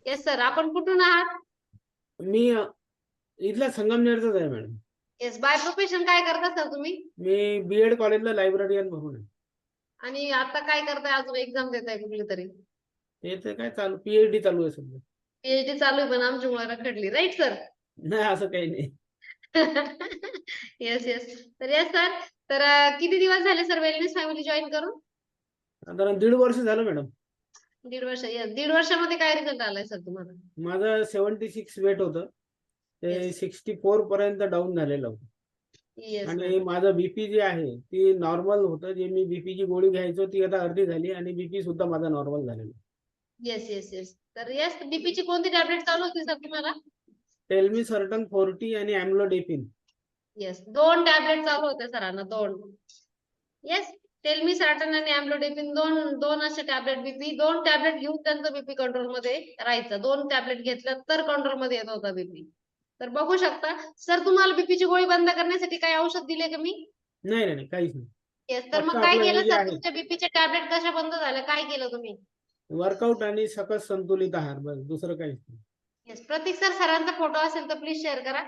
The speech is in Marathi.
येस सर, आपण कुठून आहात? मी इथला संगमनेरचाच आहे मॅडम. येस, बाय प्रोफेशन काय करता सर तुम्ही? मी बीएड कॉलेजला लायब्ररियन म्हणून आहे. आणि आता काय करताय? अजून एक्झाम देताय कुठली तरी? ते तर काय चालू, पीएचडी चालू आहे सध्या. पीएचडी चालू आहे पण आमची मुलं रखडली, राईट सर? नाही असं काही नाही. Yes yes. तर येस सर, तर किती दिवस झाले सर वेलनेस फॅमिली जॉईन करून? साधारण 1.5 वर्ष झालं मॅडम. 1.5 वर्ष. येस, 1.5 वर्षामध्ये काय रिझल्ट आलाय सर तुम्हाला? माझं 76 वेट होतं, ते येस 64 पर्यंत डाऊन झालेलं होतं. येस आणि मॅडम. माझं बीपी जे आहे ती नॉर्मल होतं. जे मी बीपीची गोळी घ्यायचो ती आता अर्धी झाली आणि बीपी सुद्धा माझा नॉर्मल झालेला. Yes yes yes. तर येस, बीपीची कोणती टॅबलेट चालू होती सर तुम्हाला? टेल्मी सर्टन 40 आणि अॅम्लोडेफिन. येस, 2 टॅबलेट चालू होते सरांना, 2. येस, टेल्मी साटन आणि अँब्लोडेपिन, दोन दोन असे टॅबलेट, बीपी 2 टॅबलेट घेऊन त्यांचं बीपी कंट्रोल मध्ये राहायचं. 2 टॅबलेट घेतलं तर कंट्रोल मध्ये येत होता बीपी. तर बघू शकता सर, तुम्हाला बीपीची गोळी बंद करण्यासाठी काही औषध दिले का मी? नाही नाही नाही, काहीच नाही. येस, तर फक्त मग काय आपलं केलं हे जे सर? आहे तुमच्या बीपीचे टॅबलेट कशा बंद झाल्या? काय केलं तुम्ही? वर्कआउट आणि सकस संतुलित आहार, बस दुसरं काहीच नाही. येस, प्रतीक सर, सरांचा फोटो असेल तर प्लीज शेअर करा.